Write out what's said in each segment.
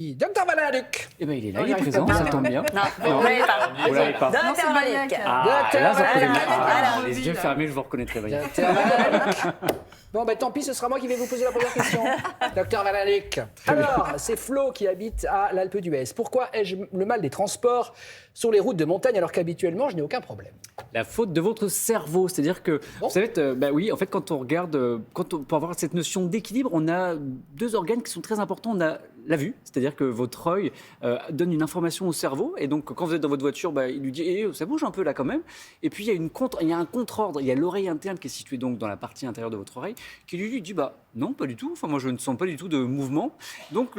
Docteur Valaluc. Eh ben, il est là, On il est arrive présent, pas. ça tombe bien. Non, Vous l'avez pas. Non, c'est Valaluc. Là, ça reconnaît bien. Voilà. Les yeux fermés, je vous reconnais très bien. Docteur Valaluc. Bon, ben tant pis, ce sera moi qui vais vous poser la première question. Docteur Valaluc. Alors, c'est Flo qui habite à l'Alpe d'Huez. Pourquoi ai-je le mal des transports sur les routes de montagne alors qu'habituellement, je n'ai aucun problème? La faute de votre cerveau, c'est-à-dire que, Bon. vous savez, oui, en fait, quand on regarde, pour avoir cette notion d'équilibre, on a deux organes qui sont très importants. On a la vue, c'est-à-dire que votre œil donne une information au cerveau, et donc quand vous êtes dans votre voiture, il lui dit ça bouge un peu là quand même. Et puis il y a un contre-ordre, il y a l'oreille interne qui est située donc dans la partie intérieure de votre oreille, qui lui dit non, pas du tout. Enfin, moi, je ne sens pas du tout de mouvement. Donc,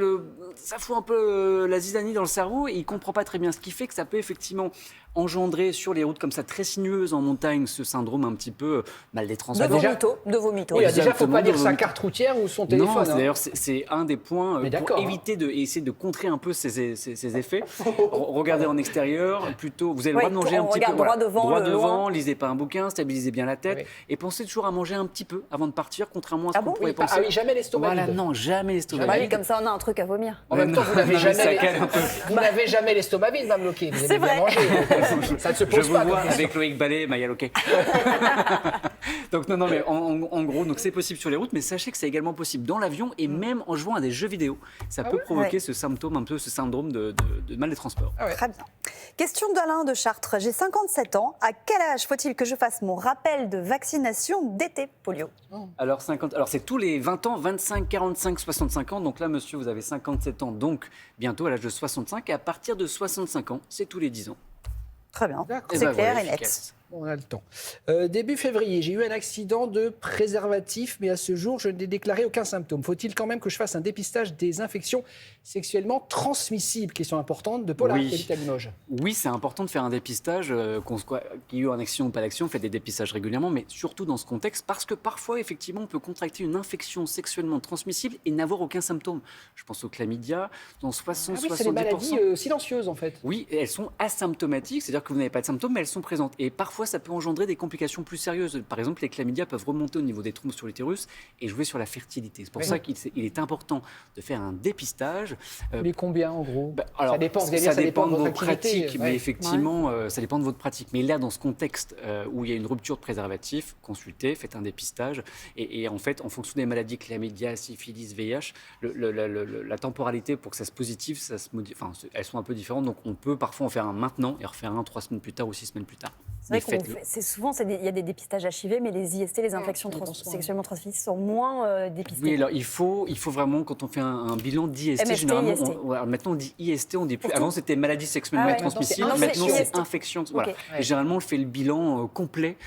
ça fout un peu la zizanie dans le cerveau et il ne comprend pas très bien. Ce qui fait que ça peut effectivement engendrer sur les routes comme ça, très sinueuses en montagne, ce syndrome un petit peu mal des transports. De vomito. Oui, déjà, il ne faut pas Exactement, dire de sa vomito. carte routière ou son téléphone. Non, hein. d'ailleurs, c'est un des points Mais pour d'accord, éviter essayer de contrer un peu ces effets. Regardez en extérieur, plutôt, vous avez le droit de manger un petit peu. Regarde droit devant, droit loin. devant, lisez pas un bouquin, stabilisez bien la tête Oui. et pensez toujours à manger un petit peu avant de partir, contrairement à ce Ah qu'on bon pourrait Ah penser. oui, jamais l'estomac Voilà, vide. non, jamais l'estomac Bah oui, vide. comme ça, on a un truc à vomir. En même temps, vous n'avez Non, mais ça jamais, calme un peu. vous n'avez jamais l'estomac vide, Mme Loquet. Vous C'est aimez bien vrai. manger. Ça ne se Je pose vous pas. vois comme question. avec Loïc Ballet, Maya Loquet. Donc non, mais en gros, donc c'est possible sur les routes, mais sachez que c'est également possible dans l'avion et même en jouant à des jeux vidéo. Ça peut provoquer Ouais. ce symptôme, un peu ce syndrome de mal des transports. Ah ouais. Très bien. Question d'Alain de Chartres. J'ai 57 ans. À quel âge faut-il que je fasse mon rappel de vaccination d'été polio? Alors c'est tous les 20 ans, 25, 45, 65 ans. Donc là, monsieur, vous avez 57 ans, donc bientôt à l'âge de 65. Et à partir de 65 ans, c'est tous les 10 ans. Très bien. D'accord. Et C'est ben clair voilà, et net. efficace. On a le temps. Début février, j'ai eu un accident de préservatif, mais à ce jour, je n'ai déclaré aucun symptôme. Faut-il quand même que je fasse un dépistage des infections sexuellement transmissibles? Question importante de Paula, Oui. qui habite à Limoges. Oui, c'est important de faire un dépistage, qu'il y ait eu en action ou pas d'action, on fait des dépistages régulièrement, mais surtout dans ce contexte, parce que parfois, effectivement, on peut contracter une infection sexuellement transmissible et n'avoir aucun symptôme. Je pense au chlamydia, dans Ah 60-70%. oui, c'est les maladies silencieuses, en fait. Oui, et elles sont asymptomatiques, c'est-à-dire que vous n'avez pas de symptômes, mais elles sont présentes. Et parfois, ça peut engendrer des complications plus sérieuses. Par exemple, les chlamydia peuvent remonter au niveau des trompes sur l'utérus et jouer sur la fertilité. C'est pour Oui. ça qu'il est important de faire un dépistage. Mais combien, en gros? Alors, Ça dépend, vous allez dire, ça ça dépend de votre vos activité, pratiques, ouais. mais effectivement, ça dépend de votre pratique. Mais là, dans ce contexte où il y a une rupture de préservatif, consultez, faites un dépistage. Et en fait, en fonction des maladies, chlamydia, syphilis, VIH, la temporalité pour que ça se positive, ça se modifie, enfin, elles sont un peu différentes. Donc, on peut parfois en faire un maintenant et refaire un 3 semaines plus tard ou 6 semaines plus tard. C'est Mais vrai qu'on faites-le. c'est souvent, il y a des dépistages HIV, mais les IST, les infections sexuellement transmissibles, sont moins dépistés. Oui, alors il faut vraiment, quand on fait un bilan d'IST, MST, généralement, IST. maintenant on dit IST, on dit plus. Pour Avant tout. c'était maladie sexuellement Ah ouais, transmissible, maintenant, maintenant c'est c'est IST. infection. Voilà. Ok. Et généralement on fait le bilan complet,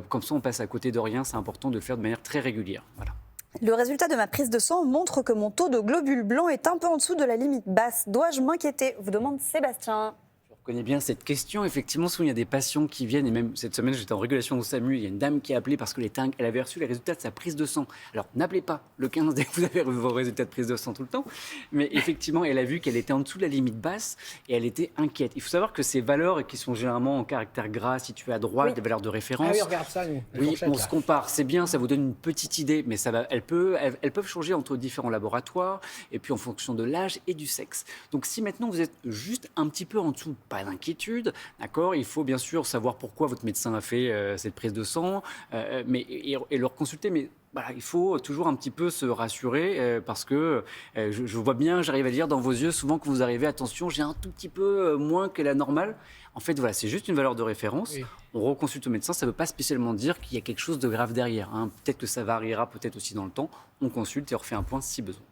comme ça on passe à côté de rien, c'est important de le faire de manière très régulière. Voilà. Le résultat de ma prise de sang montre que mon taux de globules blancs est un peu en dessous de la limite basse. Dois-je m'inquiéter? Vous demande Sébastien. Je connais bien cette question. Effectivement, souvent il y a des patients qui viennent, et même cette semaine j'étais en régulation au SAMU, il y a une dame qui a appelé parce elle avait reçu les résultats de sa prise de sang. Alors n'appelez pas le 15 dès que vous avez vos résultats de prise de sang tout le temps, mais effectivement elle a vu qu'elle était en dessous de la limite basse et elle était inquiète. Il faut savoir que ces valeurs qui sont généralement en caractère gras situées à droite, Oui. des valeurs de référence. Ah oui, regarde ça, nous. la Oui, fourchette, on là. se compare, c'est bien, ça vous donne une petite idée, mais elles peuvent changer entre différents laboratoires et puis en fonction de l'âge et du sexe. Donc si maintenant vous êtes juste un petit peu en dessous, pas d'inquiétude, d'accord, il faut bien sûr savoir pourquoi votre médecin a fait cette prise de sang, et leur consulter, mais voilà, il faut toujours un petit peu se rassurer parce que je vois bien, j'arrive à lire dans vos yeux souvent que vous arrivez, attention, j'ai un tout petit peu moins que la normale. En fait, voilà, c'est juste une valeur de référence. Oui. On reconsulte au médecin, ça ne veut pas spécialement dire qu'il y a quelque chose de grave derrière, hein. Peut-être que ça variera peut-être aussi dans le temps. On consulte et on refait un point si besoin.